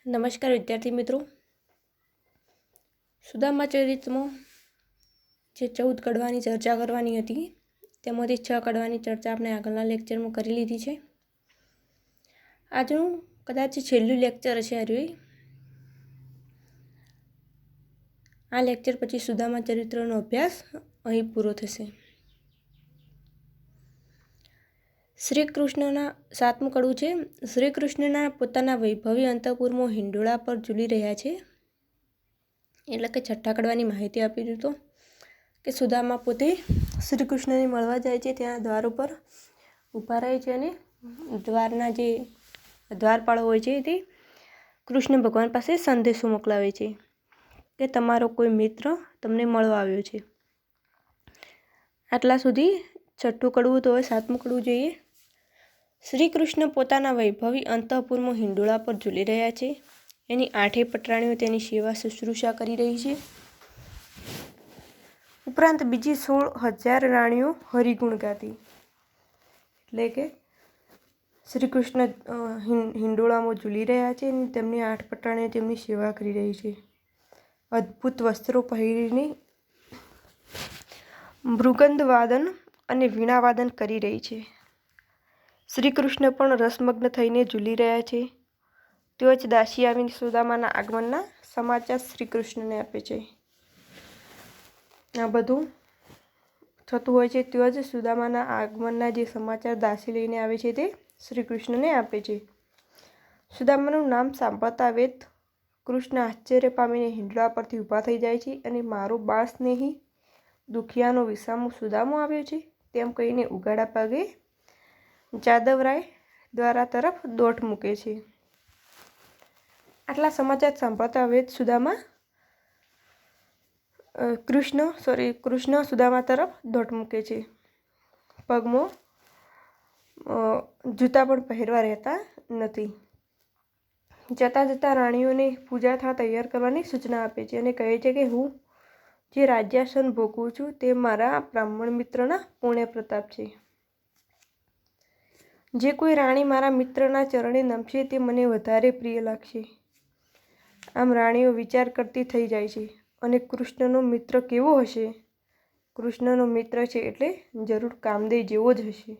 નમસ્કાર વિદ્યાર્થી મિત્રો, સુદામા ચરિત્રમાં જે 14 કડવાની ચર્ચા કરવાની હતી તેમાંથી 6 કડવાની ચર્ચા આપણે આગળના લેક્ચરમાં કરી લીધી છે. આજનું કદાચ છેલ્લું લેક્ચર હશે. આ લેક્ચર પછી સુદામા ચરિત્રનો અભ્યાસ અહીં પૂરો થશે. શ્રી કૃષ્ણના 7મું કડવું છે. શ્રી કૃષ્ણના પોતાના વૈભવી અંતઃપુરમાં હિંડોળા પર ઝૂલી રહ્યા છે. એટલે કે છઠ્ઠા કડવાની માહિતી આપી દીધો કે સુદામા પોતે શ્રી કૃષ્ણને મળવા જાય છે. ત્યાં દ્વાર ઉપર ઊભા રહે છે અને દ્વારના જે દ્વારપાળો હોય છે તે કૃષ્ણ ભગવાન પાસે સંદેશો મોકલાવે છે કે તમારો કોઈ મિત્ર તમને મળવા આવ્યો છે. આટલા સુધી છઠ્ઠું કડવું. તો હવે 7મું કડવું જોઈએ. શ્રી કૃષ્ણ પોતાના વૈભવી અંતઃપુરમાં હિંડોળા પર ઝૂલી રહ્યા છે. એની 8 પટરાણીઓ તેની સેવા શુશ્રૂષા કરી રહી છે. ઉપરાંત બીજી 16,000 રાણીઓ હરિગુણ ગાતી. એટલે કે શ્રી કૃષ્ણ હિંડોળામાં ઝૂલી રહ્યા છે અને તેમની 8 પટરાણીઓ તેમની સેવા કરી રહી છે. અદ્ભુત વસ્ત્રો પહેરીને મૃગંધવાદન અને વીણાવાદન કરી રહી છે. શ્રી કૃષ્ણ પણ રસમગ્ન થઈને ઝૂલી રહ્યા છે. તેઓ જ દાસી આવીને સુદામાના આગમનના સમાચાર શ્રી કૃષ્ણને આપે છે. આ બધું થતું હોય છે. તેઓ જ સુદામાના આગમનના જે સમાચાર દાસી લઈને આવે છે તે શ્રી કૃષ્ણને આપે છે. સુદામાનું નામ સાંભળતા વેત કૃષ્ણ આશ્ચર્ય પામીને હિંડોળા પરથી ઊભા થઈ જાય છે અને મારો બાળ સ્નેહી દુખિયાનો વિસામો સુદામો આવ્યો છે તેમ કહીને ઉગાડા પગે જાદવરાય દ્વારા તરફ દોટ મૂકે છે. આટલા સમાચાર સાંભળતા વેત કૃષ્ણ સુદામા તરફ દોટ મૂકે છે. પગમાં જૂતા પણ પહેરવા રહેતા નથી. જતાં જતાં રાણીઓને પૂજા થા તૈયાર કરવાની સૂચના આપે છે અને કહે છે કે હું જે રાજ્યાસન ભોગવું છું તે મારા બ્રાહ્મણ મિત્રના પુણ્ય પ્રતાપ છે. જે કોઈ રાણી મારા મિત્રના ચરણે નમશે તે મને વધારે પ્રિય લાગશે. આમ રાણીઓ વિચાર કરતી થઈ જાય છે. અને કૃષ્ણનો મિત્ર કેવો હશે? કૃષ્ણનો મિત્ર છે એટલે જરૂર કામદેવ જેવો જ હશે.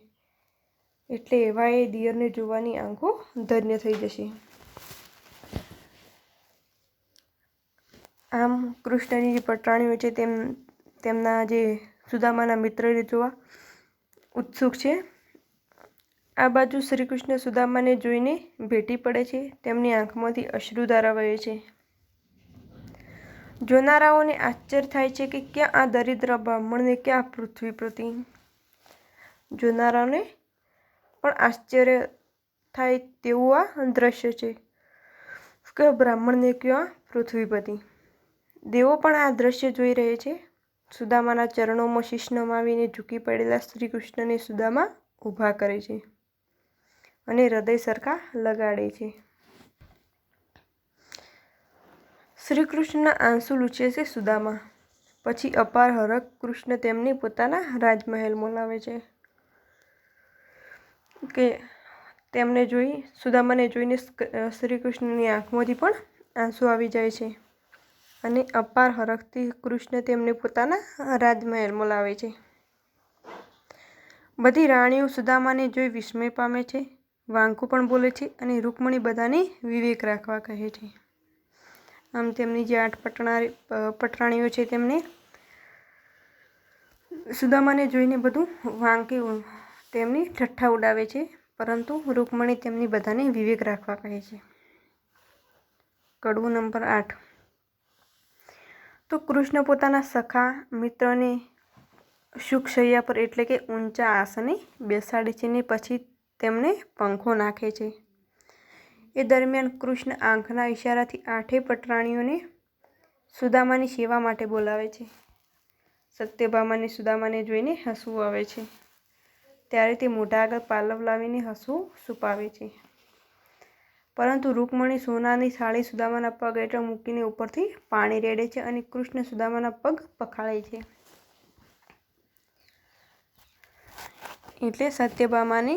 એટલે એવા એ દિયરને જોવાની આંખો ધન્ય થઈ જશે. આમ કૃષ્ણની જે પટરાણીઓ છે તેમના જે સુદામાના મિત્રને જોવા ઉત્સુક છે. આ બાજુ શ્રી કૃષ્ણ સુદામાને જોઈને ભેટી પડે છે. તેમની આંખમાંથી અશ્રુધારા વહે છે. જોનારાઓને આશ્ચર્ય થાય છે કે ક્યાં આ દરિદ્ર બ્રાહ્મણને ક્યાં પૃથ્વી પ્રતિ. જોનારાઓને પણ આશ્ચર્ય થાય તેવું આ દ્રશ્ય છે કે બ્રાહ્મણને ક્યાં પૃથ્વીપતિ. દેવો પણ આ દ્રશ્ય જોઈ રહે છે. સુદામાના ચરણોમાં શીશ નમાવીને ઝૂકી પડેલા શ્રી કૃષ્ણને સુદામા ઊભા કરે છે અને હૃદય સરખા લગાડે છે. શ્રી કૃષ્ણના આંસુ લૂછે છે સુદામા. પછી અપાર હરખ કૃષ્ણ તેમને પોતાના રાજમહેલમાં લાવે છે કે તેમને સુદામાને જોઈને શ્રી કૃષ્ણની આંખમાંથી પણ આંસુ આવી જાય છે અને અપાર હરખથી કૃષ્ણ તેમને પોતાના રાજમહેલમાં લાવે છે. બધી રાણીઓ સુદામાને જોઈ વિસ્મય પામે છે, વાંકું પણ બોલે છે અને રૂકમણી બધાને વિવેક રાખવા કહે છે. આમ તેમની જે 8 પટરાણીઓ છે તેમને સુદામાને જોઈને બધું વાંકે તેમની ઠઠ્ઠા ઉડાવે છે, પરંતુ રૂકમણી તેમની બધાને વિવેક રાખવા કહે છે. કડવું નંબર 8. તો કૃષ્ણ પોતાના સખા મિત્રને સુખશૈયા પર એટલે કે ઊંચા આસને બેસાડે છે ને પછી તેમને પંખો નાખે છે. એ દરમિયાન કૃષ્ણ આંખના ઇશારાથી 8 પટરાણીઓને સુદામાની સેવા માટે બોલાવે છે. સત્યભામાને સુદામાને જોઈને હસવું આવે છે ત્યારે તે મોઢા આગળ પાલવ લાવીને હસવું છુપાવે છે. પરંતુ રૂકમણી સોનાની થાળી સુદામાના પગ હેઠળ મૂકીને ઉપરથી પાણી રેડે છે અને કૃષ્ણ સુદામાના પગ પખાળે છે. એટલે સત્યભામાને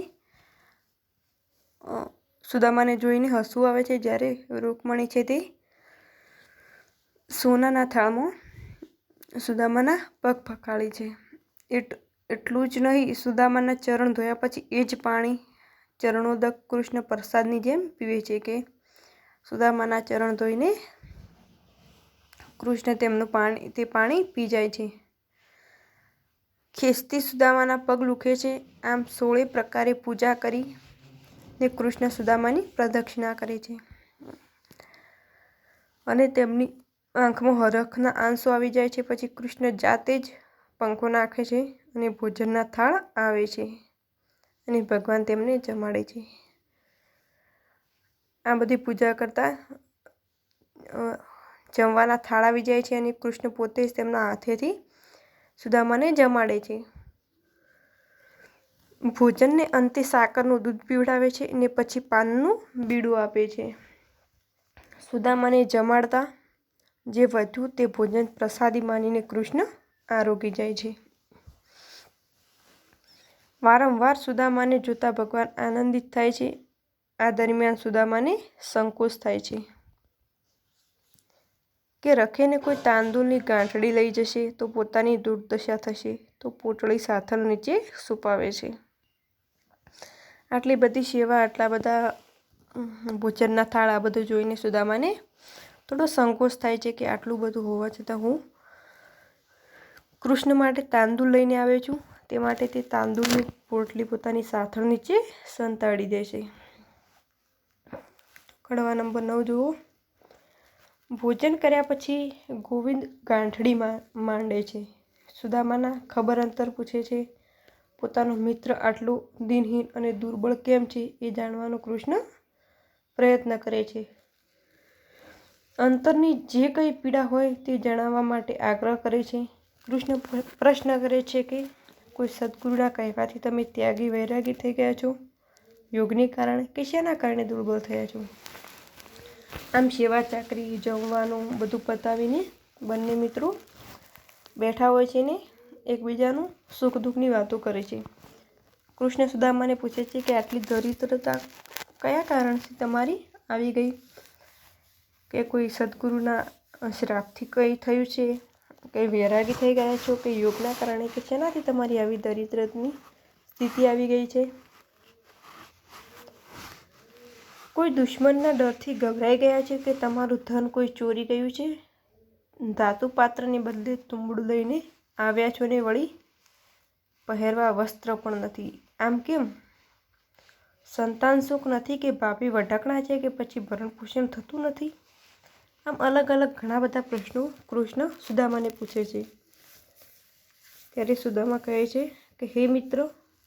સુદામાને જોઈને હસવું આવે છે જ્યારે રૂકમણી છે તે સોનાના થાળમાં સુદામાના પગ પખાળી છે. એટલું જ નહીં, સુદામાના ચરણ ધોયા પછી એ જ પાણી ચરણોદક કૃષ્ણ પ્રસાદની જેમ પીવે છે કે સુદામાના ચરણ ધોઈને કૃષ્ણ તે પાણી પી જાય છે. ખેંચતી સુદામાના પગ લૂખે છે. આમ 16 પ્રકારે પૂજા કરીને કૃષ્ણ સુદામાની પ્રદક્ષિણા કરે છે અને તેમની આંખમાં હરખના આંસુ આવી જાય છે. પછી કૃષ્ણ જાતે જ પંખો નાખે છે અને ભોજનના થાળ આવે છે અને ભગવાન તેમને જમાડે છે. આ બધી પૂજા કરતાં જમવાના થાળ આવી જાય છે અને કૃષ્ણ પોતે જ તેમના હાથેથી સુદામાને જમાડે છે. ભોજનને અંતે સાકરનું દૂધ પીવડાવે છે અને પછી પાનનું બીડું આપે છે. સુદામાને જમાડતા જે વધ્યું તે ભોજન પ્રસાદી માનીને કૃષ્ણ આરોગી જાય છે. વારંવાર સુદામાને જોતા ભગવાન આનંદિત થાય છે. આ દરમિયાન સુદામાને સંકોચ થાય છે કે રખેને કોઈ તાંદૂળની ગાંઠડી લઈ જશે તો પોતાની દુર્દશા થશે, તો પોટળી સાથળ નીચે છુપાવે છે. આટલી બધી સેવા, આટલા બધા ભોજનના થાળ, આ બધું જોઈને સુદામાને થોડો સંકોચ થાય છે કે આટલું બધું હોવા છતાં હું કૃષ્ણ માટે તાંદૂળ લઈને આવ્યો છું. તે માટે તે તાંદૂળની પોટલી પોતાની સાથળ નીચે સંતાડી દે છે. કડવા નંબર 9 જુઓ. ભોજન કર્યા પછી ગોવિંદ ગાંઠડી માંડે છે. સુદામાના ખબર અંતર પૂછે છે. પોતાનો મિત્ર આટલો દિનહીન અને દુર્બળ કેમ છે એ જાણવાનો કૃષ્ણ પ્રયત્ન કરે છે. અંતરની જે કંઈ પીડા હોય તે જણાવવા માટે આગ્રહ કરે છે. કૃષ્ણ પ્રશ્ન કરે છે કે કોઈ સદગુરુના કહેવાથી તમે ત્યાગી વૈરાગી થઈ ગયા છો? યોગને કારણે કે શેના કારણે દુર્બળ થયા છો? આમ સેવા ચાકરી, જમવાનું બધું પતાવીને બંને મિત્રો બેઠા હોય છે ને એકબીજાનું સુખ દુઃખની વાતો કરે છે. કૃષ્ણ સુદામાને પૂછે છે કે આટલી દરિદ્રતા કયા કારણથી તમારી આવી ગઈ? કે કોઈ સદગુરુના શ્રાપથી કંઈ થયું છે? કંઈ વૈરાગી થઈ ગયા છો? કે યોગના કારણે કે શેનાથી તમારી આવી દરિદ્રની સ્થિતિ આવી ગઈ છે? કોઈ દુશ્મનના ડરથી ગભરાઈ ગયા છે? કે તમારું ધન કોઈ ચોરી ગયું છે? ધાતુ પાત્રને બદલે તુંબડું લઈને આવ્યા છો ને વળી પહેરવા વસ્ત્ર પણ નથી. આમ કેમ? સંતાન સુખ નથી કે ભાભી વઢકણા છે કે પછી ભરણપોષણ થતું નથી? આમ અલગ અલગ ઘણા બધા પ્રશ્નો કૃષ્ણ સુદામાને પૂછે છે. ત્યારે સુદામા કહે છે કે હે મિત્ર,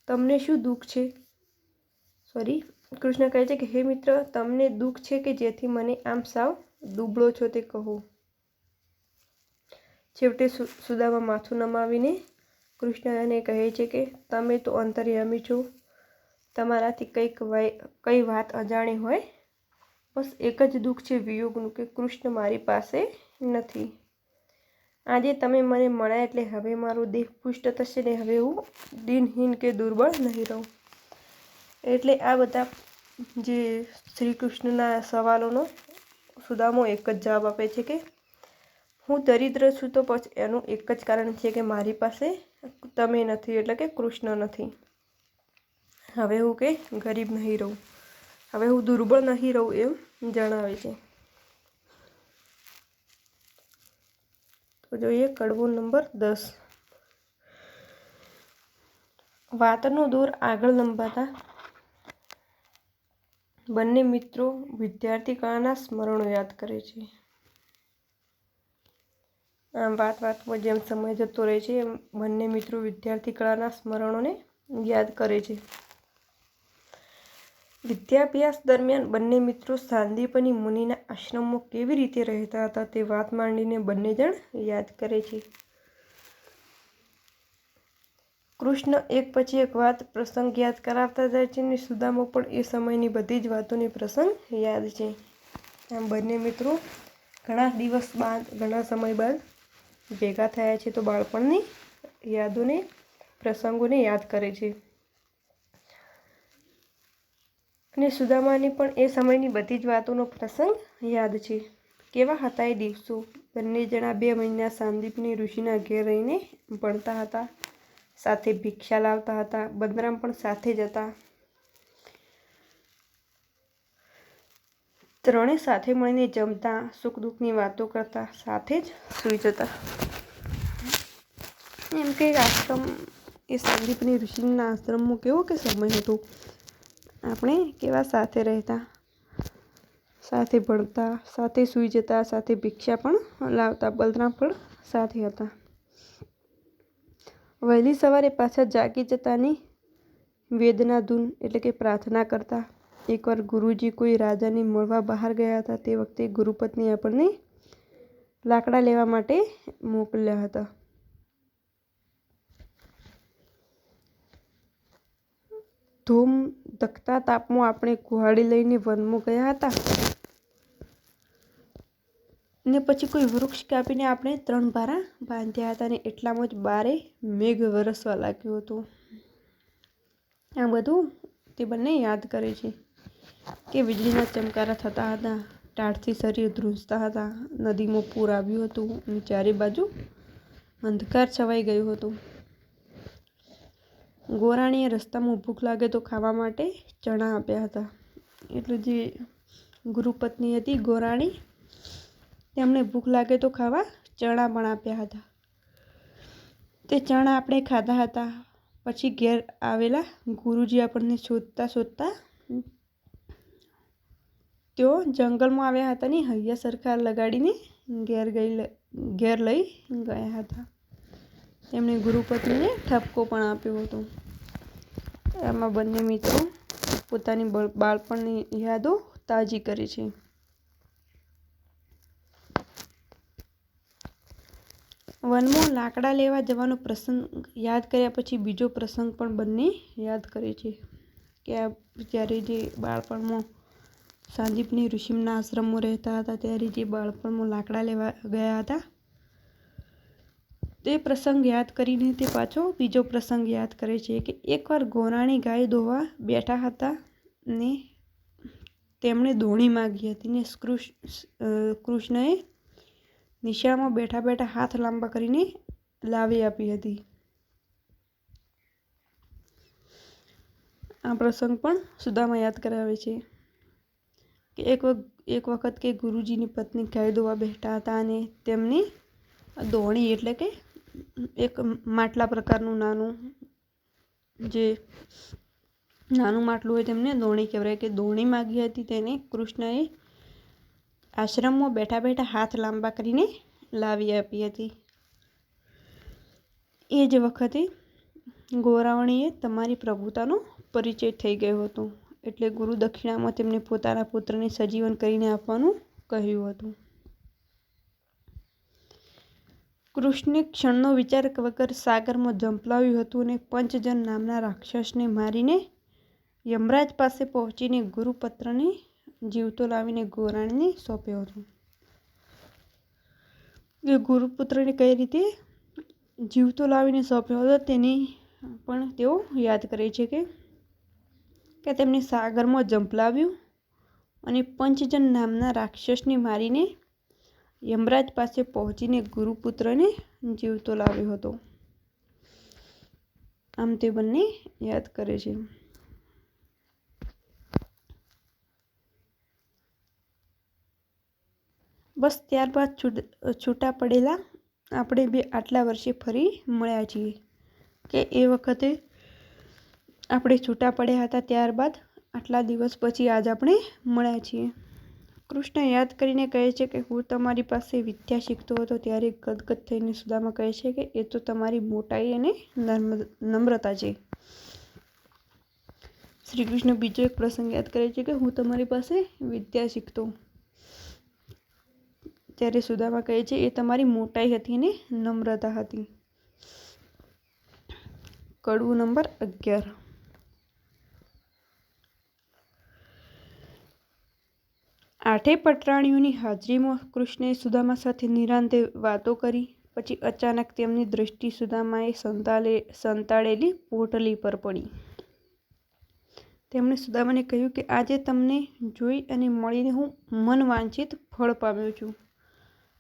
તમને શું દુઃખ છે? કૃષ્ણ કહે છે કે હે મિત્ર, તમને દુઃખ છે કે જેથી મને આમ સાવ દુબળો છો તે કહો. છેવટે સુદામા માથું નમાવીને કૃષ્ણને કહે છે કે તમે તો અંતર્યામી છો. તમારાથી કઈ વાત અજાણી હોય. બસ એક જ દુઃખ છે વિયોગનું કે કૃષ્ણ મારી પાસે નથી. આજે તમે મને મળ્યા એટલે હવે મારો દેહ પુષ્ટ થશે ને હવે હું દિનહીન કે દુર્બળ નહીં રહું. એટલે આ બધા જે શ્રી કૃષ્ણના સવાલોનો સુદામો એક જ જવાબ આપે છે કે હું દરિદ્ર છું તો પછી એનું એક જ કારણ છે કે મારી પાસે તમે નથી, એટલે કે કૃષ્ણ નથી. હવે હું કે ગરીબ નહીં રહું, હવે હું દુર્બળ નહીં રહું એમ જણાવે છે. તો જોઈએ કડવો નંબર 10. વાતનો દોર આગળ લંબાતા બંને મિત્રો વિદ્યાર્થી કાળના સ્મરણો યાદ કરે છે. આમ વાતમાં જેમ સમય જતો રહે છે એમ બંને મિત્રો વિદ્યાર્થી કાળના સ્મરણોને યાદ કરે છે. વિદ્યાભ્યાસ દરમિયાન બંને મિત્રો સાંદીપની મુનિના આશ્રમમાં કેવી રીતે રહેતા હતા તે વાત માંડીને બંને જણ યાદ કરે છે. કૃષ્ણ એક પછી એક વાત પ્રસંગ યાદ કરાવતા જાય છે અને સુદામા પણ એ સમયની બધી જ વાતોને પ્રસંગ યાદ છે. આમ બંને મિત્રો ઘણા દિવસ બાદ, ઘણા સમય બાદ ભેગા થયા છે તો બાળપણની યાદોને, પ્રસંગોને યાદ કરે છે. અને સુદામાની પણ એ સમયની બધી જ વાતોનો પ્રસંગ યાદ છે. કેવા હતા એ દિવસો. બંને જણા 2 મહિના સાંદીપની ઋષિના ઘેર રહીને ભણતા હતા, સાથે ભિક્ષા લાવતા હતા. બલરામ પણ સાથે જ હતા. ત્રણે સાથે મળીને જમતા, સુખ દુઃખની વાતો કરતા, સાથે જ સૂઈ જતા. એમ કે આશ્રમ એ સાંદીપની ઋષિના આશ્રમમાં કેવો કે સમય હતો. આપણે કેવા સાથે રહેતા, સાથે ભણતા, સાથે સૂઈ જતા, સાથે ભિક્ષા પણ લાવતા. બલરામ પણ સાથે હતા. વહેલી સવારે પાછા જાગી જતાની વેદના ધૂન એટલે કે પ્રાર્થના કરતા. એકવાર ગુરુજી કોઈ રાજાને મળવા બહાર ગયા હતા. તે વખતે ગુરુપત્ની આપણને લાકડા લેવા માટે મોકલ્યા હતા. ધૂમ ધકતા તાપમાં આપણે કુહાડી લઈને વનમાં ગયા હતા ને પછી કોઈ વૃક્ષ કાપીને આપણે 3 ભારા બાંધ્યા હતા. અને એટલામાં જ બારે મેઘ વરસવા લાગ્યો હતો. આ બધું તે બંને યાદ કરે છે કે વીજળીના ચમકારા થતા હતા, ટાઢથી શરીર ધ્રુજતા હતા, નદીમાં પૂર આવ્યું હતું અને ચારે બાજુ અંધકાર છવાઈ ગયું હતું. ગોરાણીએ રસ્તામાં ભૂખ લાગે તો ખાવા માટે ચણા આપ્યા હતા. એટલે જે ગુરુપત્ની હતી ગોરાણી, તેમણે ભૂખ લાગે તો ખાવા ચણા પણ આપ્યા હતા. તે ચણા આપણે ખાધા હતા. પછી ઘેર આવેલા ગુરુજી આપણને શોધતા શોધતા તેઓ જંગલમાં આવ્યા હતા ને હૈયા સરખા લગાડીને ઘેર લઈ ગયા હતા. તેમણે ગુરુપત્નીને ઠપકો પણ આપ્યો હતો. આમાં બંને મિત્રો પોતાની બાળપણની યાદો તાજી કરે છે. વનમાં લાકડા લેવા જવાનો પ્રસંગ યાદ કર્યા પછી બીજો પ્રસંગ પણ બંને યાદ કરે છે કે જ્યારે જે બાળપણમાં સાંદીપની ઋષિના આશ્રમમાં રહેતા હતા ત્યારે જે બાળપણમાં લાકડા લેવા ગયા હતા તે પ્રસંગ યાદ કરીને તે પાછો બીજો પ્રસંગ યાદ કરે છે કે એકવાર ગોરાણી ગાય દોવા બેઠા હતા ને તેમણે દોણી માગી હતી ને કૃષ્ણએ નિશાળમાં બેઠા બેઠા હાથ લાંબા કરીને લાવી આપી હતી. આ પ્રસંગ પણ સુદામા યાદ કરાવે છે કે એક વખત કે ગુરુજીની પત્ની ગાય દોવા બેઠા હતા અને તેમની દોણી એટલે કે એક માટલા પ્રકારનું નાનું માટલું હોય તેમને દોણી કહેવાય કે દોણી માગી હતી. તેને કૃષ્ણએ આશ્રમમાં બેઠા બેઠા હાથ લાંબા કરીને લાવી આપી હતી. એ જ વખતે ગોરાણીએ તમારી પ્રભુતાનો પરિચય થઈ ગયો હતો. એટલે ગુરુ દક્ષિણામાં તેમને પોતાના પુત્રને સજીવન કરીને આપવાનું કહ્યું હતું. કૃષ્ણે ક્ષણનો વિચાર વગર સાગરમાં ઝંપલાવ્યું હતું અને પંચજન નામના રાક્ષસને મારીને યમરાજ પાસે પહોંચીને ગુરુપત્રને જીવતો લાવીને ગોરાણીને સોંપ્યો હતો. એ ગુરુપુત્રને કઈ રીતે જીવતો લાવીને સોંપ્યો હતો તેની પણ તેઓ યાદ કરે છે કે તેમને સાગરમાં ઝંપલાવ્યું અને પંચજન નામના રાક્ષસને મારીને યમરાજ પાસે પહોંચીને ગુરુપુત્રને જીવતો લાવ્યો હતો. આમ તે બંને યાદ કરે છે. બસ ત્યારબાદ છૂટા પડેલા આપણે બે આટલા વર્ષે ફરી મળ્યા છીએ કે એ વખતે આપણે છૂટા પડ્યા હતા ત્યારબાદ આટલા દિવસ પછી આજ આપણે મળ્યા છીએ. કૃષ્ણ યાદ કરીને કહે છે કે હું તમારી પાસે વિદ્યા શીખતો હતો ત્યારે ગદગદ થઈને સુદામા કહે છે કે એ તો તમારી મોટાઈ અને નમ્રતા છે. શ્રી કૃષ્ણ બીજો એક પ્રસંગ યાદ કરે છે કે હું તમારી પાસે વિદ્યા શીખતો ત્યારે સુદામા કહે છે એ તમારી મોટાઈ હતી અને નમ્રતા હતી. કડવું નંબર 11. આઠે પટરાણીઓની હાજરીમાં કૃષ્ણે સુદામા સાથે નિરાંતે વાતો કરી. પછી અચાનક તેમની દૃષ્ટિ સુદામાએ સંતાડેલી પોટલી પર પડી. તેમણે સુદામાને કહ્યું કે આજે તમને જોઈ અને મળીને હું મન વાંછિત ફળ પામ્યો છું,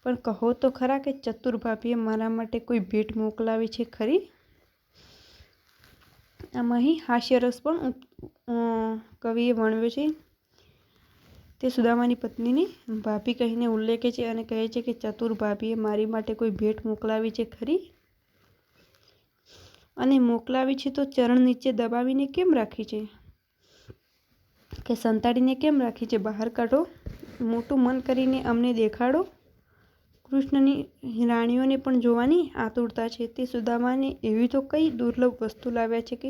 પણ કહો તો ખરા કે ચતુર ભાભીએ મારા માટે કોઈ ભેટ મોકલાવી છે ખરી? આમાં અહીં હાસ્યરસ પણ કવિએ વર્ણવ્યો છે. તે સુદામાની પત્નીને ભાભી કહીને ઉલ્લેખે છે અને કહે છે કે ચતુર ભાભીએ મારી માટે કોઈ ભેટ મોકલાવી છે ખરી? અને મોકલાવી છે તો ચરણ નીચે દબાવીને કેમ રાખી છે, કે સંતાડીને કેમ રાખી છે? બહાર કાઢો, મોટું મન કરીને અમને દેખાડો. કૃષ્ણની રાણીઓને પણ જોવાની આતુરતા છે. તે સુદામાને એવી તો કઈ દુર્લભ વસ્તુ લાવ્યા છે કે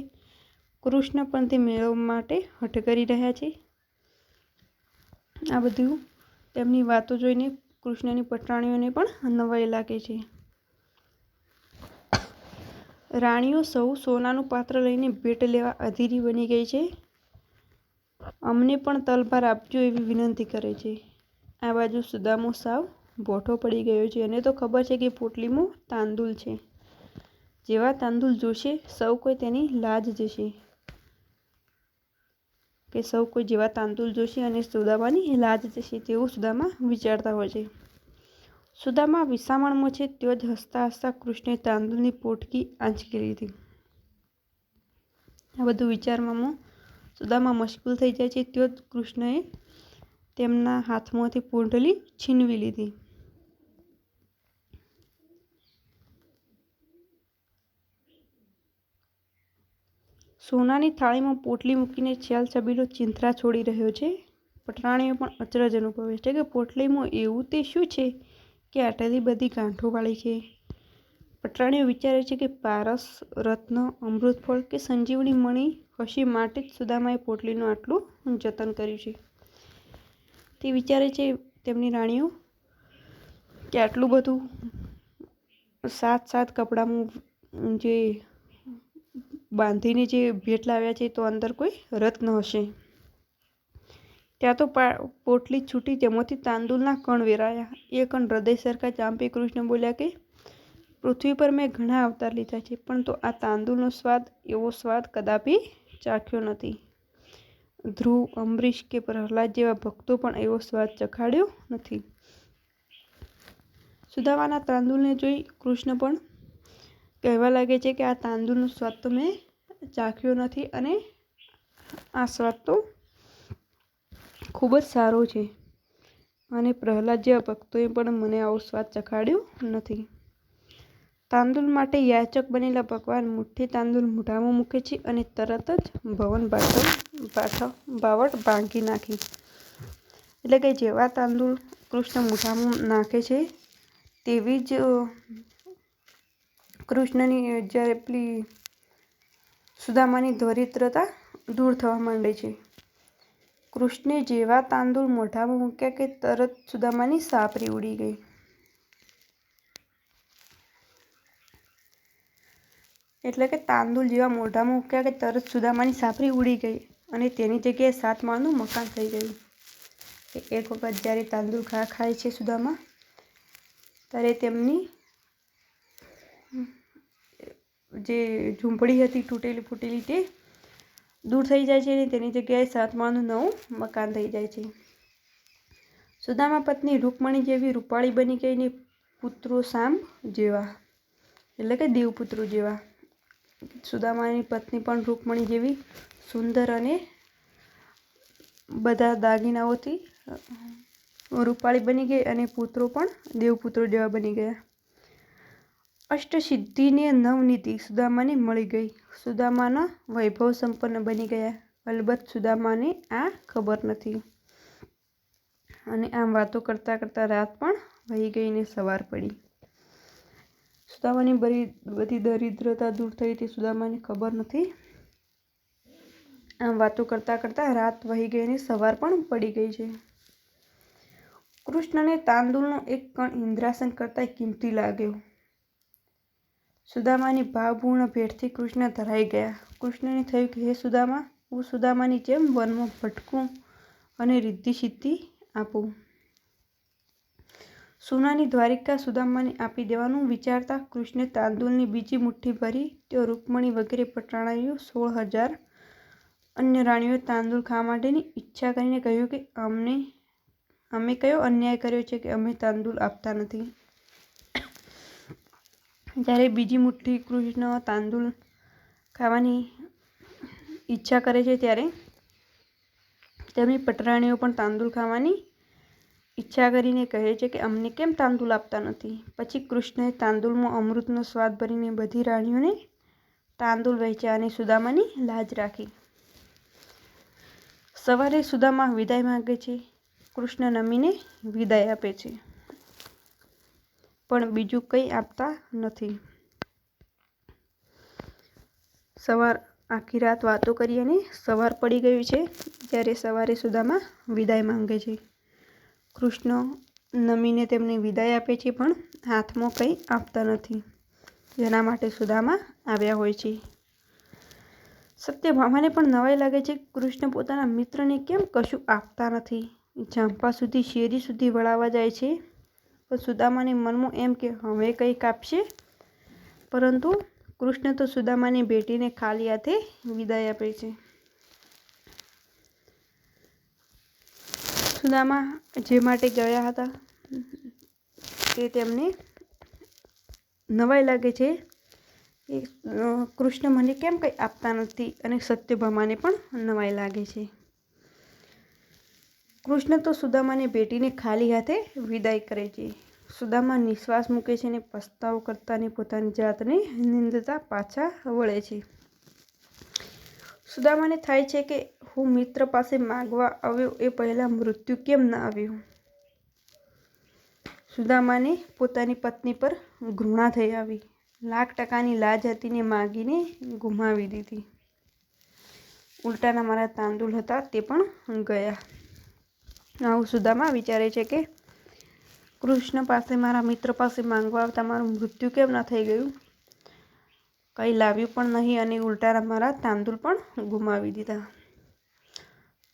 કૃષ્ણ પણ તે મેળવવા માટે હઠ કરી રહ્યા છે. આ બધું તેમની વાતો જોઈને કૃષ્ણની પટરાણીઓને પણ નવાઈ લાગે છે. રાણીઓ સૌ સોનાનું પાત્ર લઈને ભેટ લેવા અધીરી બની ગઈ છે. અમને પણ તલભાર આપજો એવી વિનંતી કરે છે. આ બાજુ સુદામો સાવ ભોઠો પડી ગયો છે. અને તો ખબર છે કે પોટલીમાં તાંદુલ છે. જેવા તાંદુલ જોશે સૌ કોઈ તેની લાજ જશે, કે સૌ કોઈ જેવા તાંદુલ જોશે અને સુદામાની લાજ જશે તેવું સુદામા વિચારતા હોય છે. સુદામા વિસામણમાં છે ત્યો જ હસતા હસતા કૃષ્ણે તાંદુલની પોટકી આંચકી લીધી. આ બધું વિચારમાં સુદામા મશગુલ થઈ જાય છે ત્યો જ કૃષ્ણએ તેમના હાથમાંથી પોટલી છીનવી લીધી. સોનાની થાળીમાં પોટલી મૂકીને છેલ છબીલો ચિંતરા છોડી રહ્યો છે. પટરાણીઓ પણ અચરજ અનુભવે છે કે પોટલીમાં એવું તે શું છે કે આટલી બધી ગાંઠો વાળી છે. પટરાણીઓ વિચારે છે કે પારસ, રત્ન, અમૃતફળ કે સંજીવની મણી હશે માટે જ સુદામાએ પોટલીનું આટલું જતન કર્યું છે. તે વિચારે છે તેમની રાણીઓ કે આટલું બધું સાત કપડામાં જે બાંધીને જે ભેટ લાવ્યા છે તો અંદર કોઈ રત્ન હશે. ત્યાં તો પોટલી છૂટી, તેમાંથી તાંદુલના કણ વેરાયા. એ કણ હૃદય સરખા ચાંપી કૃષ્ણ બોલ્યા કે પૃથ્વી પર મેં ઘણા અવતાર લીધા છે, પણ તો આ તાંદુલનો સ્વાદ એવો સ્વાદ કદાપી ચાખ્યો નથી. ધ્રુવ, અંબરીશ કે પ્રહલાદ જેવા ભક્તો પણ એવો સ્વાદ ચખાડ્યો નથી. સુદામાના તાંદુલને જોઈ કૃષ્ણ પણ કહેવા લાગે છે કે આ તાંદુલનો સ્વાદ તો મેં ચાખ્યો નથી અને આ સ્વાદ તો ખૂબ જ સારો છે અને પ્રહલાદ જેવા ભક્તોએ પણ મને આવો સ્વાદ ચખાડ્યો નથી. તાંદુલ માટે યાચક બનેલા ભગવાન મુઠ્ઠી તાંદુલ મોઢામાં મૂકે છે અને તરત જ ભવન બાવટ ભાંગી નાખી. એટલે કે જેવા તાંદુલ કૃષ્ણ મોઢામાં નાખે છે તેવી જ કૃષ્ણની જ્યારે પેલી સુદામાની દરિદ્રતા દૂર થવા માંડે છે. કૃષ્ણે જેવા તાંદુલ મોઢામાં મૂક્યા કે તરત સુદામાની સાપરી ઉડી ગઈ. એટલે કે તાંદુલ જેવા મોઢામાં મૂક્યા કે તરત સુદામાની સાપરી ઉડી ગઈ અને તેની જગ્યાએ 7 માળનું મકાન થઈ ગયું. એક વખત જ્યારે તાંદુલ ખાય છે સુદામા, ત્યારે તેમની જે ઝૂંપડી હતી તૂટેલી ફૂટેલી તે દૂર થઈ જાય છે અને તેની જગ્યાએ 7 માળનું નવું મકાન થઈ જાય છે. સુદામા પત્ની રૂકમણી જેવી રૂપાળી બની ગઈ ને પુત્રો સાંબ જેવા, એટલે કે દેવપુત્રો જેવા. સુદામાની પત્ની પણ રૂકમણી જેવી સુંદર અને બધા દાગીનાઓથી રૂપાળી બની ગઈ અને પુત્રો પણ દેવપુત્રો જેવા બની ગયા. અષ્ટસિદ્ધિને નવનિધિ સુદામાને મળી ગઈ. સુદામાના વૈભવ સંપન્ન બની ગયા. અલબત્ત સુદામાને આ ખબર નથી. અને આમ વાતો કરતાં કરતાં રાત પણ વહી ગઈ ને સવાર પડી. સુદામાની બધી દરિદ્રતા દૂર થઈ તે સુદામાને ખબર નથી. આમ વાતો કરતાં કરતાં રાત વહી ગઈ ને સવાર પણ પડી ગઈ છે. કૃષ્ણને તાંદુલનો એક કણ ઇન્દ્રાસન કરતાં કિંમતી લાગ્યો. સુદામાની ભાવપૂર્ણ ભેટથી કૃષ્ણ ધરાઈ ગયા. કૃષ્ણને થયું કે હે સુદામા, હું સુદામાની જેમ વનમાં ભટકું અને રિદ્ધિ સિદ્ધિ આપું. સોનાની દ્વારિકા સુદામાને આપી દેવાનું વિચારતા કૃષ્ણે તાંદુલની બીજી મુઠ્ઠી ભરી. તેઓ રૂકમણી વગેરે પટરાણીઓ 16,000 અન્ય રાણીઓએ તાંદૂળ ખાવા માટેની ઈચ્છા કરીને કહ્યું કે અમે કયો અન્યાય કર્યો છે કે અમે તાંદૂળ આપતા નથી. જ્યારે બીજી મુઠ્ઠી કૃષ્ણ તાંદૂળ ખાવાની ઈચ્છા કરે છે ત્યારે તેમની પટરાણીઓ પણ તાંદૂળ ખાવાની ઈચ્છા કરીને કહે છે કે અમને કેમ તાંદૂળ આપતા નથી. પછી કૃષ્ણએ તાંદૂળમાં અમૃતનો સ્વાદ ભરીને બધી રાણીઓને તાંદૂળ વહેંચ્યા અને સુદામાની લાજ રાખી. સવારે સુદામા વિદાય માંગે છે. કૃષ્ણ નમીને વિદાય આપે છે પણ બીજું કંઈ આપતા નથી. આખી રાત વાતો કરી અને સવાર પડી ગયું છે. ત્યારે સવારે સુદામા વિદાય માંગે છે. કૃષ્ણ નમીને તેમને વિદાય આપે છે પણ હાથમાં કંઈ આપતા નથી, જેના માટે સુદામા આવ્યા હોય છે. સત્યભામાને પણ નવાઈ લાગે છે. કૃષ્ણ પોતાના મિત્રને કેમ કશું આપતા નથી. ઝાંપા સુધી શેરી સુધી વળાવવા જાય છે પણ સુદામાને મનમાં એમ કે હવે કંઈક આપશે, પરંતુ કૃષ્ણ તો સુદામાની ભેટીને ખાલી હાથે વિદાય આપે છે. સુદામા જે માટે ગયા હતા તે તેમને નવાઈ લાગે છે કે કૃષ્ણ મને કેમ કંઈ આપતા નથી, અને સત્યભામાને પણ નવાઈ લાગે છે. કૃષ્ણ તો સુદામાને ભેટીને ખાલી હાથે વિદાય કરે છે. સુદામા નિશ્વાસ મૂકે છે અને પસ્તાવો કરતા અને પોતાની જાતને નિંદતા પાછા વળે છે. સુદામાને થાય છે કે હું મિત્ર પાસે માગવા આવ્યો એ પહેલાં મૃત્યુ કેમ ન આવ્યું. સુદામાને પોતાની પત્ની પર ઘૃણા થઈ આવી. 1,00,000% લાજ હતી ને માગીને ગુમાવી દીધી. ઉલટાના મારા તાંદૂળ હતા તે પણ ગયા. આવું સુદામા વિચારે છે કે કૃષ્ણ પાસે મારા મિત્ર પાસે માંગવા આવતા મારું મૃત્યુ કેમ ન થઈ ગયું. કંઈ લાવ્યું પણ નહીં અને ઉલટાના મારા તાંદૂળ પણ ગુમાવી દીધા.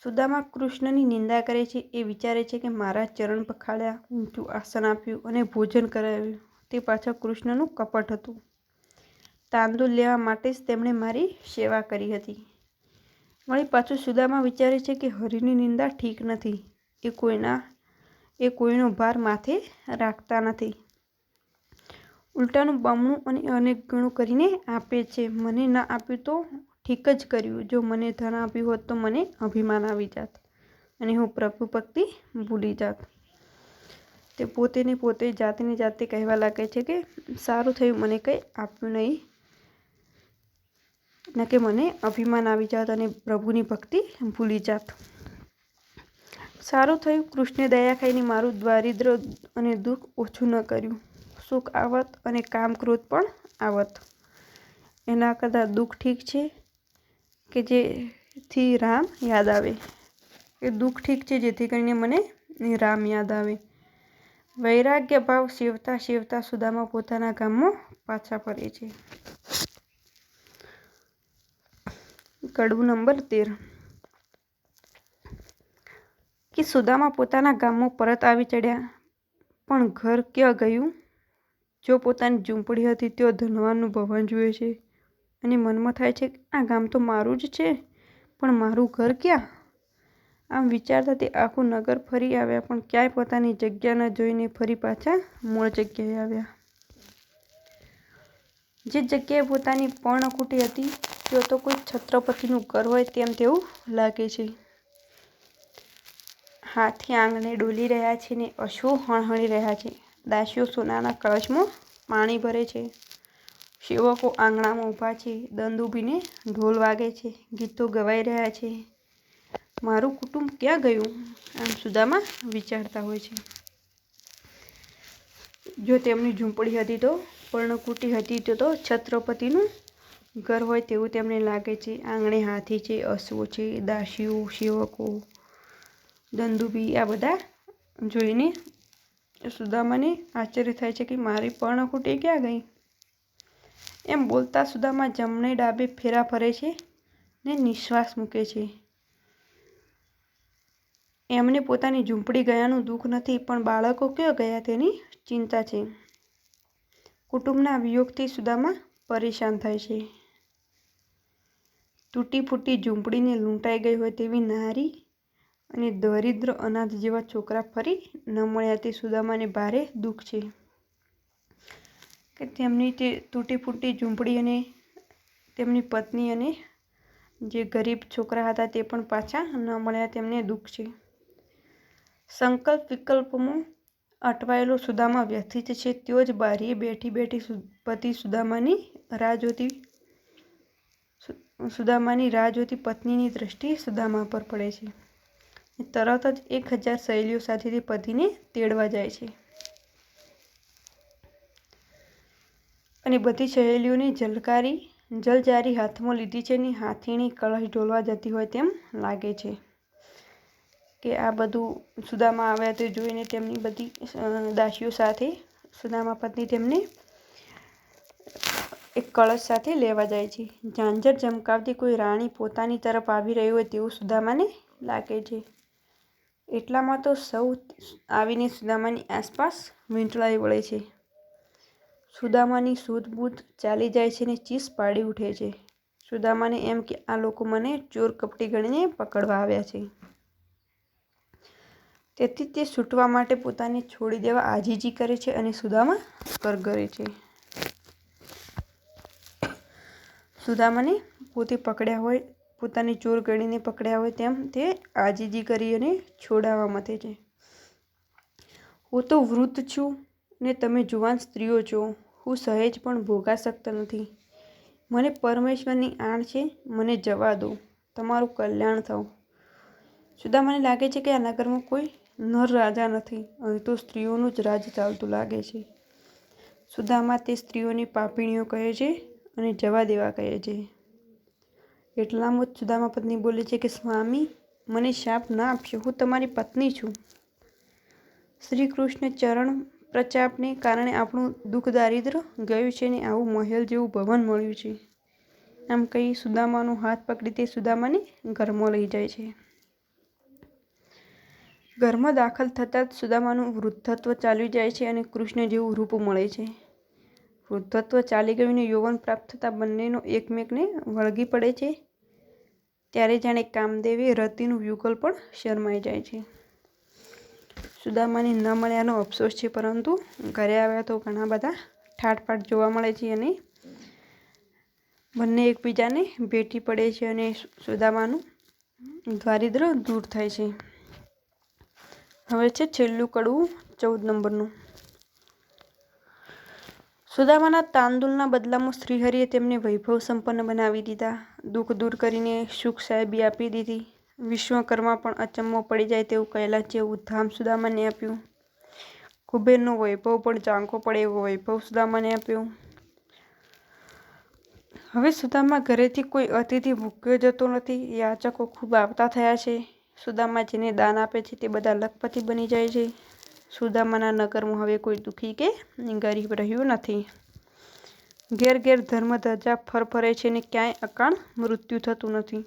સુદામા કૃષ્ણની નિંદા કરે છે. એ વિચારે છે કે મારા ચરણ પખાળ્યા, ઊંચું આસન આપ્યું અને ભોજન કરાવ્યું તે પાછળ કૃષ્ણનું કપટ હતું. તાંદૂળ લેવા માટે જ તેમણે મારી સેવા કરી હતી. વળી પાછું સુદામા વિચારે છે કે હરિની નિંદા ઠીક નથી. એ કોઈનો ભાર માથે રાખતા નથી. ઉલટાનું બમણું અને અનેક ગણું કરીને આપે છે. મને ન આપ્યું તો ઠીક જ કર્યું. જો મને ધન આપ્યું હોત તો મને અભિમાન આવી જાત અને હું પ્રભુ ભક્તિ ભૂલી જાત. તે પોતેને પોતે જાતે કહેવા લાગે છે કે સારું થયું મને કંઈ આપ્યું નહીં, ન કે મને અભિમાન આવી જાત અને પ્રભુની ભક્તિ ભૂલી જાત. સારું થયું કૃષ્ણે દયા ખાઈને મારું દારિદ્ર્ય અને દુઃખ ઓછું ન કર્યું. સુખ આવત અને કામ ક્રોધ પણ આવત. એના કરતાં દુઃખ ઠીક છે કે જેથી રામ યાદ આવે. એ દુઃખ ઠીક છે જેથી કરીને મને રામ યાદ આવે. વૈરાગ્ય ભાવ સેવતા સેવતા સુદામા પોતાના ગામમાં પાછા ફરે છે. કડવું નંબર 13 કે સુદામા પોતાના ગામમાં પરત આવી ચડ્યા પણ ઘર ક્યાં ગયું. જો પોતાની ઝૂંપડી હતી તેઓ ધનવાનનું ભવન જુએ છે અને મનમાં થાય છે કે આ ગામ તો મારું જ છે પણ મારું ઘર ક્યાં. આમ વિચારતા તે આખું નગર ફરી આવ્યા પણ ક્યાંય પોતાની જગ્યા ન જોઈને ફરી પાછા મૂળ જગ્યાએ આવ્યા. જે જગ્યાએ પોતાની પર્ણકુટી હતી તેઓ તો કોઈ છત્રપતિનું ઘર હોય તેમ તેવું લાગે છે. હાથી આંગણે ડોલી રહ્યા છે ને અશ્વો હણહણી રહ્યા છે. દાસીઓ સોનાના કળશમાં પાણી ભરે છે. સેવકો આંગણામાં ઊભા છે. દંદુભીને ઢોલ વાગે છે. ગીતો ગવાઈ રહ્યા છે. મારું કુટુંબ ક્યાં ગયું. આમ સુદામા વિચારતા હોય છે. જો તેમની ઝૂંપડી હતી તો પર્ણકુટી હતી તો છત્રપતિનું ઘર હોય તેવું તેમને લાગે છે. આંગણે હાથી છે, અશ્વો છે, દાસીઓ, સેવકો, દંદુભી આ બધા જોઈને સુદામાને આશ્ચર્ય થાય છે કે મારી પર્ણકુટી ક્યાં ગઈ. એમ બોલતા સુદામા જમણે ડાબે ફેરા ફરે છે ને નિશ્વાસ મૂકે છે. એમને પોતાની ઝૂંપડી ગયાનું દુઃખ નથી પણ બાળકો ક્યાં ગયા તેની ચિંતા છે. કુટુંબના વિયોગથી સુદામા પરેશાન થાય છે. તૂટી ફૂટી ઝૂંપડીને લૂંટાઈ ગઈ હોય તેવી નારી અને દરિદ્ર અનાથ જેવા છોકરા ફરી ન મળ્યા તે સુદામાને ભારે દુઃખ છે કે તેમની તે તૂટી ફૂટી ઝૂંપડી અને તેમની પત્ની અને જે ગરીબ છોકરા હતા તે પણ પાછા ન મળ્યા તેમને દુઃખ છે. સંકલ્પ વિકલ્પમાં અટવાયેલો સુદામા વ્યથિત છે. તેઓ જ બારીએ બેઠી બેઠી પતિ સુદામાની રાહ જોતી પત્નીની દ્રષ્ટિ સુદામા પર પડે છે. તરત જ 1000 સહેલીઓ સાથે તે પતિને તેડવા જાય છે અને બધી સહેલીઓને જલજારી હાથમાં લીધી છે અને હાથીણી કળશ ઢોલવા જતી હોય તેમ લાગે છે કે આ બધું સુદામા આવ્યા તે જોઈને તેમની બધી દાસીઓ સાથે સુદામા પત્ની તેમને એક કળશ સાથે લેવા જાય છે. ઝાંઝર ઝમકાવતી કોઈ રાણી પોતાની તરફ આવી રહી હોય તેવું સુદામાને લાગે છે. એટલામાં તો સૌ આવીને સુદામાની આસપાસ વીંટળાઈ વળે છે. સુદામાની સૂઝબૂઝ ચાલી જાય છે અને ચીસ પાડી ઉઠે છે. સુદામાને એમ કે આ લોકો મને ચોર કપટી ગણીને પકડવા આવ્યા છે. તેથી તે છૂટવા માટે પોતાને છોડી દેવા આજીજી કરે છે અને સુદામા કરગરે છે. સુદામાને પોતે પકડ્યા હોય, પોતાને ચોર ગણીને પકડ્યા હોય તેમ તે આજીજી કરી અને છોડાવવા મથે છે. હું તો વૃદ્ધ છું ને તમે જુવાન સ્ત્રીઓ છો. હું સહેજ પણ ભોગા શકતા નથી. મને પરમેશ્વરની આણ છે. મને જવા દો. તમારું કલ્યાણ થાવ. સુદામાને લાગે છે કે આ નગરમાં કોઈ નર રાજા નથી. અહીં તો સ્ત્રીઓનું જ રાજ ચાલતું લાગે છે. સુદામા તે સ્ત્રીઓની પાપીણીઓ કહે છે અને જવા દેવા કહે છે. એટલામાં જ સુદામા પત્ની બોલે છે કે સ્વામી, મને શાપ ના આપશો. હું તમારી પત્ની છું. શ્રી કૃષ્ણ ચરણ પ્રચાપને કારણે આપણું દુઃખ દારિદ્ર્ય ગયું છે અને આવું મહેલ જેવું ભવન મળ્યું છે. આમ કહી સુદામાનો હાથ પકડી તે સુદામાને ઘરમાં લઈ જાય છે. ઘરમાં દાખલ થતાં જ સુદામાનું વૃદ્ધત્વ ચાલ્યું જાય છે અને કૃષ્ણ જેવું રૂપ મળે છે. વૃદ્ધત્વ ચાલી ગયું ને યૌવન પ્રાપ્ત થતાં બંનેનો એકમેકને વળગી પડે છે ત્યારે જાણે કામદેવે રતિનું યુગલ પણ શરમાઈ જાય છે. સુદામાને ન મળ્યાનો અફસોસ છે, પરંતુ ઘરે આવ્યા તો ઘણા બધા ઠાઠપાઠ જોવા મળે છે અને બંને એકબીજાને ભેટી પડે છે અને સુદામાનું દારિદ્ર્ય દૂર થાય છે. હવે છે છેલ્લું કડવું 14 નંબરનું. સુદામાના તાંડુલના બદલામાં શ્રીહરિએ તેમને વૈભવ સંપન્ન બનાવી દીધા. દુઃખ દૂર કરીને સુખ સાહેબી આપી દીધી. વિશ્વકર્મા પણ અચંબો પડી જાય તેવું કૈલાસ જેવું ધામ સુદામાને આપ્યું. કુબેરનો વૈભવ પણ ઝાંખો પડે એવો વૈભવ સુદામાને આપ્યો. હવે સુદામા ઘરેથી કોઈ અતિથિ ભૂખ્યો જતો નથી. યાચકો ખૂબ આવતા થયા છે. સુદામા જેને દાન આપે છે તે બધા લખપતિ બની જાય છે. સુદામાના નગરમાં હવે કોઈ દુઃખી કે ગરીબ રહ્યું નથી. ઘેર ઘેર ધર્મ ધજા ફરફરે છે અને ક્યાંય અકાળ મૃત્યુ થતું નથી.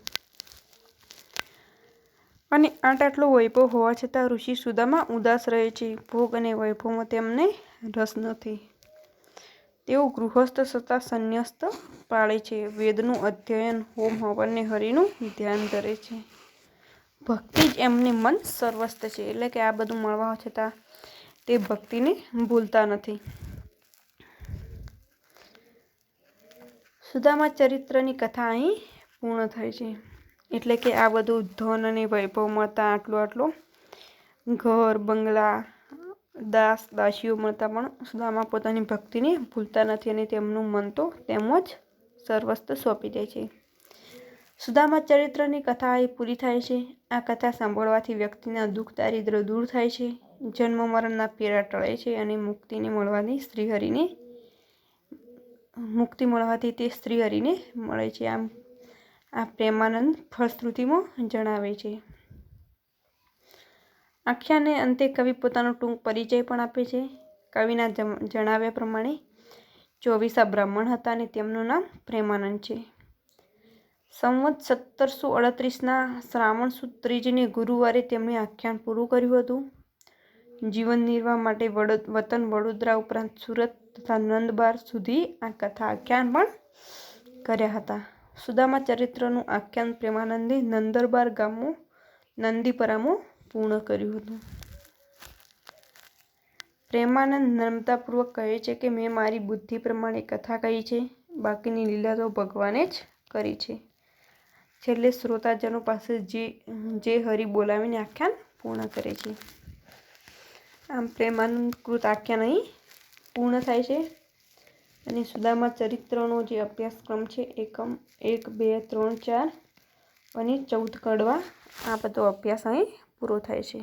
અને આટલો વૈભવ હોવા છતાં ઋષિ સુદામા ઉદાસ રહે છે. ભોગ અને વૈભવમાં તેમને રસ નથી. તેઓ ગૃહસ્થ છતાં સંન્યસ્ત પાળે છે. વેદનું અધ્યયન, હોમ હવન ને હરિનું ધ્યાન ધરે છે. ભક્તિ જ એમને મન સર્વસ્થ છે. એટલે કે આ બધું મળવા છતાં તે ભક્તિને ભૂલતા નથી. સુદામા ચરિત્રની કથા અહીં પૂર્ણ થાય છે. એટલે કે આ બધું ધન અને વૈભવ મળતા, આટલો ઘર બંગલા, દાસ દાસીઓ મળતા પણ સુદામા પોતાની ભક્તિને ભૂલતા નથી અને તેમનું મન તો તેમ જ સર્વસ્થ સોંપી દે છે. સુદામા ચરિત્રની કથા અહીં પૂરી થાય છે. આ કથા સાંભળવાથી વ્યક્તિના દુઃખ દારિદ્ર્ય દૂર થાય છે. જન્મ મરણના પીડા ટળે છે અને મુક્તિ મળવાથી તે શ્રીહરિને મળે છે. આમ આ પ્રેમાનંદ ફલશ્રુતિમાં જણાવે છે. આખ્યાનને અંતે કવિ પોતાનો ટૂંક પરિચય પણ આપે છે. કવિના જણાવ્યા પ્રમાણે 24 બ્રાહ્મણ હતા અને તેમનું નામ પ્રેમાનંદ છે. સંવત 1738ના શ્રાવણ સુદ ત્રીજને ગુરુવારે તેમણે આખ્યાન પૂરું કર્યું હતું. જીવન નિર્વાહ માટે વતન વડોદરા ઉપરાંત સુરત તથા નંદબાર સુધી આ કથા આખ્યાન પણ કર્યા હતા. સુદામા ચરિત્રનું આખ્યાન પ્રેમાનંદે નંદરબાર ગામમાં નંદીપરામાં પૂર્ણ કર્યું હતું. પ્રેમાનંદ નમ્રતાપૂર્વક કહે છે કે મેં મારી બુદ્ધિ પ્રમાણે કથા કહી છે, બાકીની લીલા તો ભગવાને જ કરી છે. છેલ્લે શ્રોતાજનો પાસે જે હરિ બોલાવીને આખ્યાન પૂર્ણ કરે છે. આમ પ્રેમાનંદ કૃત આખ્યાન અહીં પૂર્ણ થાય છે. અને સુદામા ચરિત્રનો જે અભ્યાસક્રમ છે એકમ 1, 2, 3, 4 અને 14 કડવા આ બધો અભ્યાસ અહીં પૂરો થાય છે.